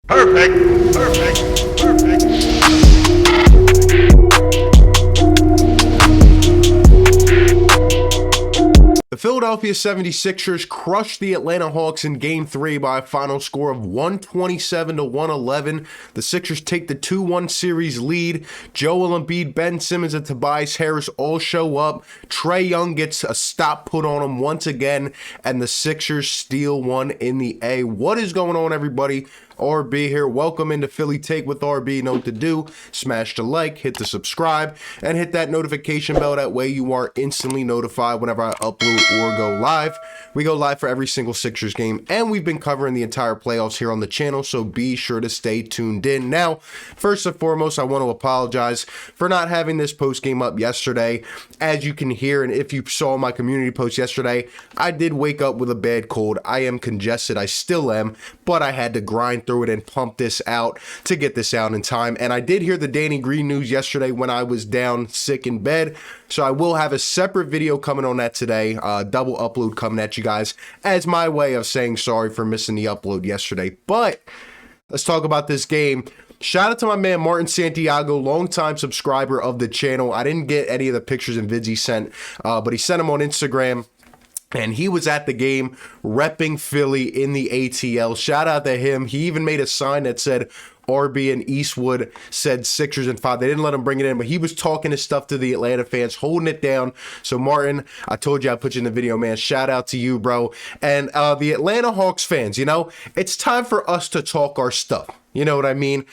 Perfect. Perfect. Perfect. The Philadelphia 76ers crushed the Atlanta Hawks in Game 3 by a final score of 127-111. The Sixers take the 2-1 series lead. Joel Embiid, Ben Simmons, and Tobias Harris all show up. Trae Young gets a stop put on him once again, and the Sixers steal one in the A. What is going on, everybody? RB here. Welcome into Philly Take with RB. Know what to do. Smash the like, hit the subscribe, and hit that notification bell. That way you are instantly notified whenever I upload or go live. We go live for every single Sixers game, and we've been covering the entire playoffs here on the channel, so be sure to stay tuned in. Now, first and foremost, I want to apologize for not having this post game up yesterday. As you can hear, and if you saw my community post yesterday, I did wake up with a bad cold. I am congested. I still am, but I had to grind through it and pump this out to get this out in time. And I did hear the Danny Green news yesterday when I was down sick in bed, so I will have a separate video coming on that today, double upload coming at you guys as my way of saying sorry for missing the upload yesterday. But let's talk about this game. Shout out to my man Martin Santiago, longtime subscriber of the channel. I didn't get any of the pictures and vids he sent, but he sent them on Instagram. And he was at the game repping Philly in the ATL. Shout out to him. He even made a sign that said RB and Eastwood said Sixers in 5. They didn't let him bring it in, but he was talking his stuff to the Atlanta fans, holding it down. So Martin, I told you I'd put you in the video, man. Shout out to you, bro. And the Atlanta Hawks fans, you know, it's time for us to talk our stuff. You know what I mean?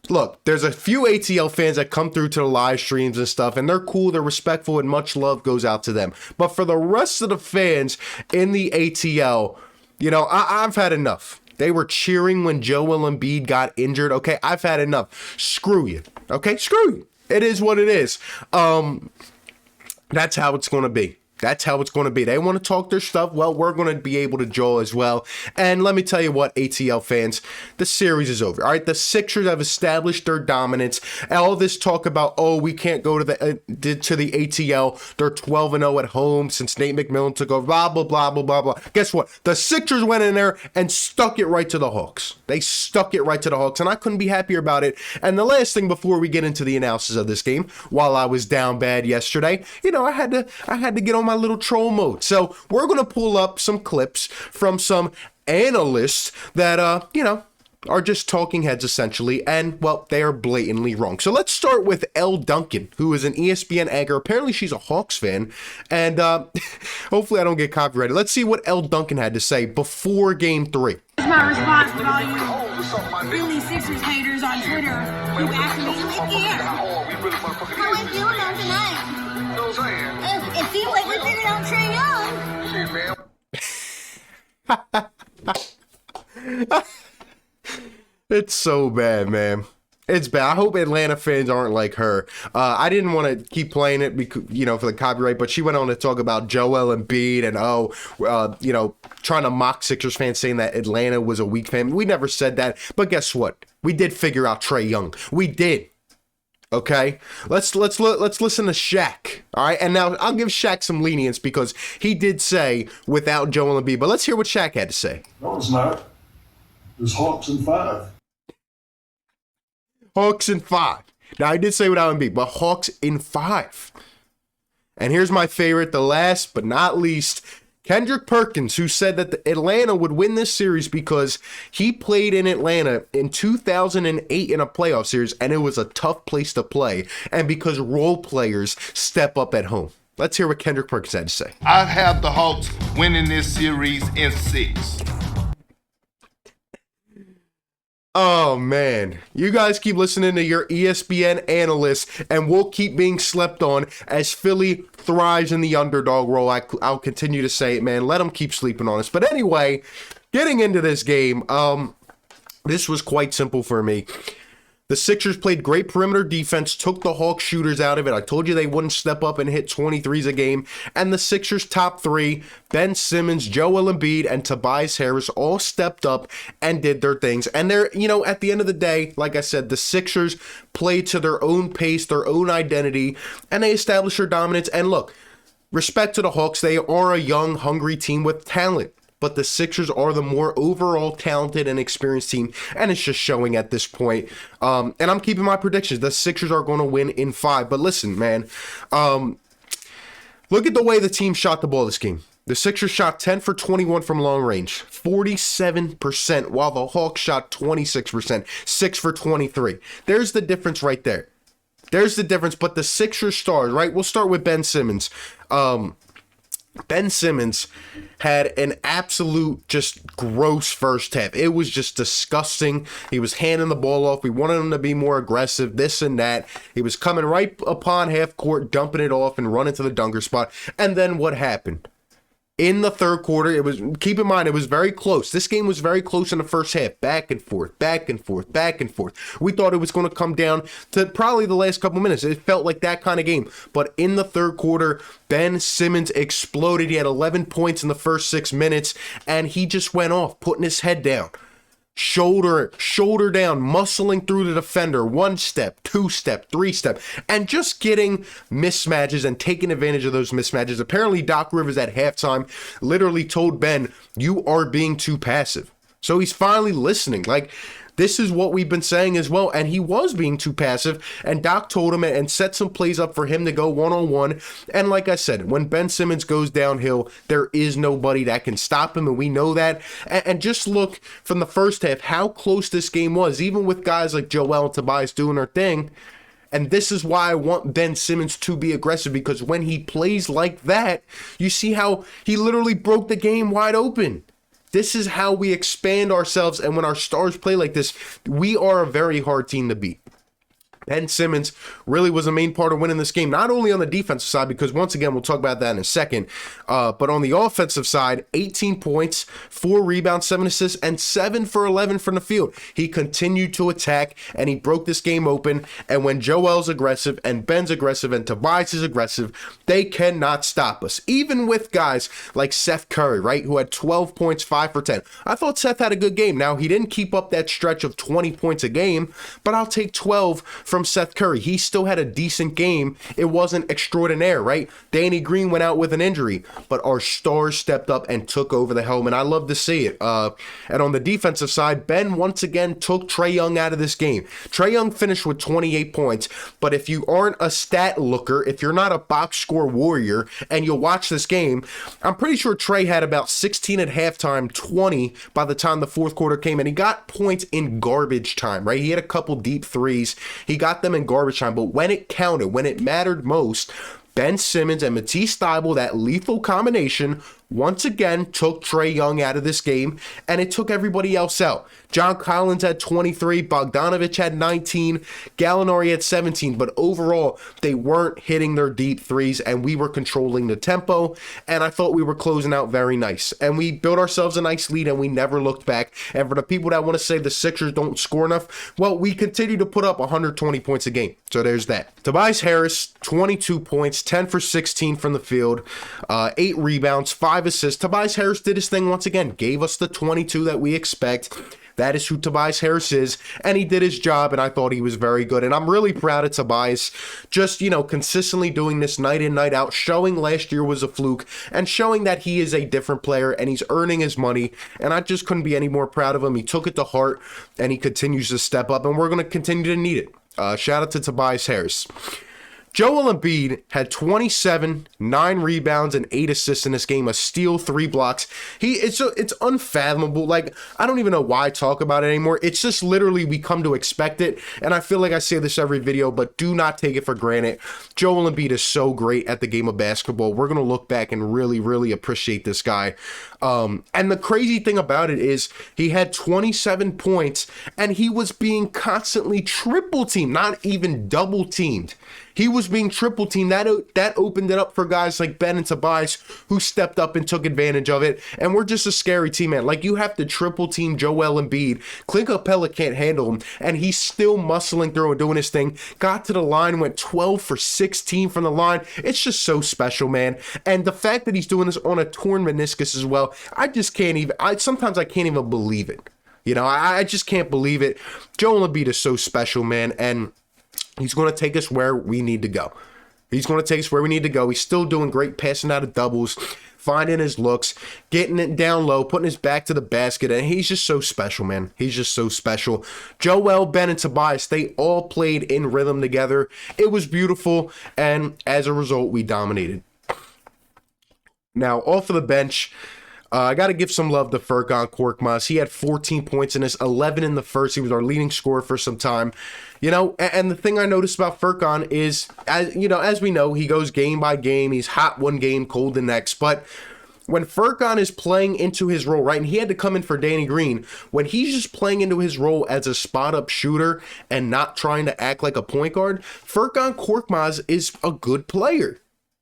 Look, there's a few ATL fans that come through to the live streams and stuff, and they're cool, they're respectful, and much love goes out to them. But for the rest of the fans in the ATL, you know, I've had enough. They were cheering when Joel Embiid got injured. Okay, I've had enough. Screw you. Okay, screw you. It is what it is. That's how it's going to be. That's how it's going to be. They want to talk their stuff. Well, we're going to be able to jaw as well. And let me tell you what, ATL fans, the series is over. All right, the Sixers have established their dominance. All this talk about, oh, we can't go to the ATL. They're 12-0 at home since Nate McMillan took over. Blah blah blah blah blah blah. Guess what? The Sixers went in there and stuck it right to the Hawks. They stuck it right to the Hawks, and I couldn't be happier about it. And the last thing before we get into the analysis of this game, while I was down bad yesterday, you know, I had to get on my little troll mode. So we're going to pull up some clips from some analysts that, you know, are just talking heads essentially, and well, they are blatantly wrong. So let's start with Elle Duncan, who is an ESPN anchor. Apparently she's a Hawks fan, and hopefully I don't get copyrighted. Let's see what Elle Duncan had to say before Game 3. Here's my response to all you Philly Sixers haters on Twitter who asked me, how we doing on tonight? It seems like we figured out Trae Young. It's so bad, man. It's bad. I hope Atlanta fans aren't like her. I didn't want to keep playing it because, you know, for the copyright, but she went on to talk about Joel Embiid and, you know, trying to mock Sixers fans, saying that Atlanta was a weak fan. We never said that, but guess what? We did figure out Trae Young. We did. Okay, let's listen to Shaq. All right, and now I'll give Shaq some lenience because he did say without Joel Embiid. But let's hear what Shaq had to say. No, it's not. There's Hawks in 5. Hawks in 5. Now I did say without Embiid, but Hawks in 5. And here's my favorite, the last but not least, Kendrick Perkins, who said that Atlanta would win this series because he played in Atlanta in 2008 in a playoff series, and it was a tough place to play, and because role players step up at home. Let's hear what Kendrick Perkins had to say. I have the Hawks winning this series in 6. Oh, man. You guys keep listening to your ESPN analysts, and we'll keep being slept on as Philly thrives in the underdog role. I'll continue to say it, man. Let them keep sleeping on us. But anyway, getting into this game, this was quite simple for me. The Sixers played great perimeter defense, took the Hawks shooters out of it. I told you they wouldn't step up and hit 23s a game. And the Sixers' top three, Ben Simmons, Joel Embiid, and Tobias Harris, all stepped up and did their things. And they're, you know, at the end of the day, like I said, the Sixers played to their own pace, their own identity, and they established their dominance. And look, respect to the Hawks, they are a young, hungry team with talent. but the Sixers are the more overall talented and experienced team, and it's just showing at this point. And I'm keeping my predictions. The Sixers are going to win in 5. But listen, man, look at the way the team shot the ball this game. The Sixers shot 10 for 21 from long range, 47%, while the Hawks shot 26%, 6 for 23. There's the difference right there. There's the difference, but the Sixers stars, right? We'll start with Ben Simmons. Ben Simmons had an absolute just gross first half. It was just disgusting. He was handing the ball off. We wanted him to be more aggressive, this and that. He was coming right upon half court, dumping it off and running to the dunker spot. And then what happened? In the third quarter, keep in mind, it was very close. This game was very close in the first half. Back and forth, back and forth, back and forth. We thought it was going to come down to probably the last couple minutes. It felt like that kind of game. But in the third quarter, Ben Simmons exploded. He had 11 points in the first 6 minutes, and he just went off, putting his head down. Shoulder down, muscling through the defender, 1 step, 2 step, 3 step, and just getting mismatches and taking advantage of those mismatches. Apparently, Doc Rivers at halftime literally told Ben, "You are being too passive." So he's finally listening. Like, this is what we've been saying as well, and he was being too passive, and Doc told him and set some plays up for him to go one-on-one, and like I said, when Ben Simmons goes downhill, there is nobody that can stop him, and we know that, and just look from the first half how close this game was, even with guys like Joel and Tobias doing their thing, and this is why I want Ben Simmons to be aggressive, because when he plays like that, you see how he literally broke the game wide open. This is how we expand ourselves, and when our stars play like this, we are a very hard team to beat. Ben Simmons really was a main part of winning this game, not only on the defensive side, because once again, we'll talk about that in a second, but on the offensive side, 18 points, 4 rebounds, 7 assists, and 7 for 11 from the field. He continued to attack, and he broke this game open, and when Joel's aggressive, and Ben's aggressive, and Tobias is aggressive, they cannot stop us. Even with guys like Seth Curry, right, who had 12 points, 5 for 10. I thought Seth had a good game. Now, he didn't keep up that stretch of 20 points a game, but I'll take 12 from Seth Curry. He still had a decent game. It wasn't extraordinaire, right? Danny Green went out with an injury, but our stars stepped up and took over the helm, and I love to see it. And on the defensive side, Ben once again took Trae Young out of this game. Trae Young finished with 28 points, but if you aren't a stat looker, if you're not a box score warrior, and you'll watch this game, I'm pretty sure Trae had about 16 at halftime, 20 by the time the fourth quarter came, and he got points in garbage time, right? He had a couple deep threes. He got them in garbage time, but when it counted, when it mattered most, Ben Simmons and Matisse Thybulle, that lethal combination, once again took Trae Young out of this game, and it took everybody else out. John Collins had 23, Bogdanovich had 19, Gallinari had 17, but overall, they weren't hitting their deep threes, and we were controlling the tempo, and I thought we were closing out very nice. And we built ourselves a nice lead, and we never looked back. And for the people that want to say the Sixers don't score enough, well, we continue to put up 120 points a game. So there's that. Tobias Harris, 22 points, 10 for 16 from the field, 8 rebounds, 5 assists. Tobias Harris did his thing once again, gave us the 22 that we expect. That is who Tobias Harris is, and he did his job, and I thought he was very good. And I'm really proud of Tobias, just, consistently doing this night in, night out, showing last year was a fluke, and showing that he is a different player, and he's earning his money, and I just couldn't be any more proud of him. He took it to heart, and he continues to step up, and we're going to continue to need it. Shout out to Tobias Harris. Joel Embiid had 27, 9 rebounds, and 8 assists in this game, a steal, 3 blocks. It's unfathomable. Like, I don't even know why I talk about it anymore. It's just literally we come to expect it, and I feel like I say this every video, but do not take it for granted. Joel Embiid is so great at the game of basketball. We're going to look back and really, really appreciate this guy. And the crazy thing about it is he had 27 points, and he was being constantly triple teamed, not even double teamed. He was being triple teamed. That opened it up for guys like Ben and Tobias, who stepped up and took advantage of it. And we're just a scary team, man. Like, you have to triple team Joel Embiid. Clint Capella can't handle him, and he's still muscling through and doing his thing. Got to the line, went 12 for 16 from the line. It's just so special, man. And the fact that he's doing this on a torn meniscus as well, I just can't even. Sometimes I can't even believe it. I just can't believe it. Joel Embiid is so special, man, and he's going to take us where we need to go. He's going to take us where we need to go. He's still doing great passing out of doubles, finding his looks, getting it down low, putting his back to the basket, and he's just so special, man. He's just so special. Joel, Ben, and Tobias, they all played in rhythm together. It was beautiful, and as a result, we dominated. Now, off of the bench, I got to give some love to Furkan Korkmaz. He had 14 points in this, 11 in the first. He was our leading scorer for some time. You know, and the thing I noticed about Furkan is, as we know, he goes game by game. He's hot one game, cold the next. But when Furkan is playing into his role, right, and he had to come in for Danny Green, when he's just playing into his role as a spot-up shooter and not trying to act like a point guard, Furkan Korkmaz is a good player.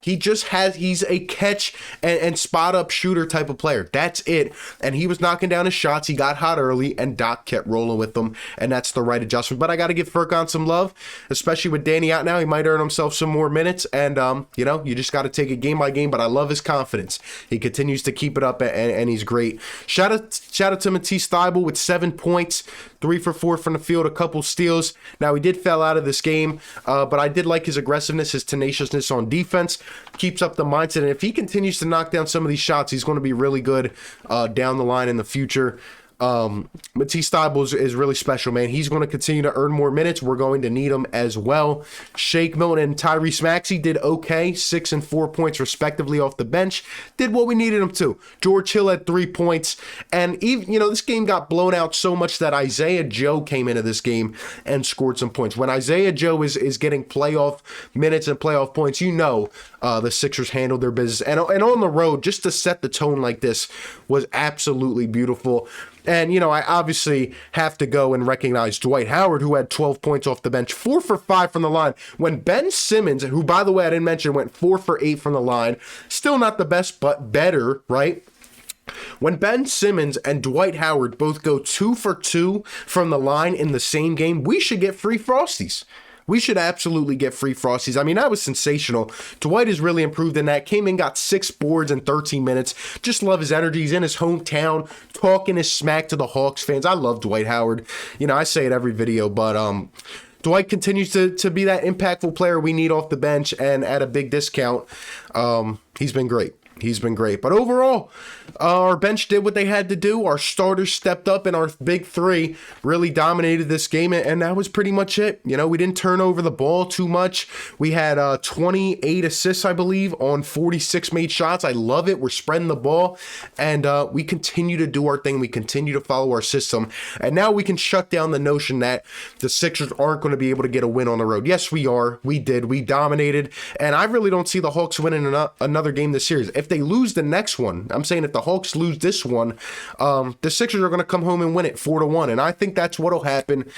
He's a catch and spot up shooter type of player. That's it. And he was knocking down his shots. He got hot early, and Doc kept rolling with them. And that's the right adjustment. But I got to give Furkan some love, especially with Danny out now. He might earn himself some more minutes. And, you just got to take it game by game. But I love his confidence. He continues to keep it up, and he's great. Shout out to Matisse Thybulle with 7 points, 3 for 4 from the field, a couple steals. Now, he did foul out of this game, but I did like his aggressiveness, his tenaciousness on defense. Keeps up the mindset, and if he continues to knock down some of these shots, he's going to be really good down the line in the future. Matisse Thybulle is really special, man. He's going to continue to earn more minutes. We're going to need him as well. Shake Milton and Tyrese Maxey did okay, 6 and 4 points respectively off the bench. Did what we needed him to. George Hill had 3 points, and even this game got blown out so much that Isaiah Joe came into this game and scored some points. When Isaiah Joe is getting playoff minutes and playoff points, the Sixers handled their business, and on the road, just to set the tone like this was absolutely beautiful. And, I obviously have to go and recognize Dwight Howard, who had 12 points off the bench, 4 for 5 from the line. When Ben Simmons, who, by the way, I didn't mention, went 4 for 8 from the line, still not the best, but better, right? When Ben Simmons and Dwight Howard both go 2 for 2 from the line in the same game, we should get free Frosties. We should absolutely get free Frosties. I mean, that was sensational. Dwight has really improved in that. Came in, got 6 boards in 13 minutes. Just love his energy. He's in his hometown, talking his smack to the Hawks fans. I love Dwight Howard. I say it every video, but Dwight continues to be that impactful player we need off the bench, and at a big discount. He's been great. He's been great. But overall, our bench did what they had to do. Our starters stepped up, and our big three really dominated this game, and that was pretty much it. We didn't turn over the ball too much. We had 28 assists, I believe, on 46 made shots. I love it. We're spreading the ball, and we continue to do our thing. We continue to follow our system, and now we can shut down the notion that the Sixers aren't going to be able to get a win on the road. Yes, we are. We did. We dominated, and I really don't see the Hawks winning another game this series. If they lose the next one, I'm saying if the Hawks lose this one, the Sixers are going to come home and win it 4-1, and I think that's what'll happen.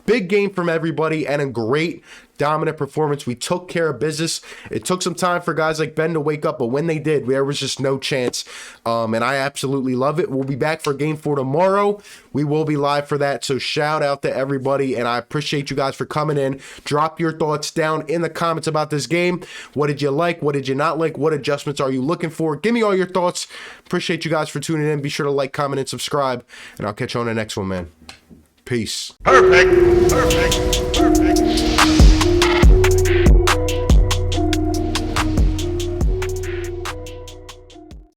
Big game from everybody, and a great dominant performance. We took care of business. It took some time for guys like Ben to wake up, but when they did, there was just no chance, and I absolutely love it. We'll be back for Game 4 tomorrow. We will be live for that, so shout out to everybody, and I appreciate you guys for coming in. Drop your thoughts down in the comments about this game. What did you like? What did you not like? What adjustments are you looking for? Give me all your thoughts. Appreciate you guys for tuning in. Be sure to like, comment, and subscribe, and I'll catch you on the next one, man. Peace. Perfect.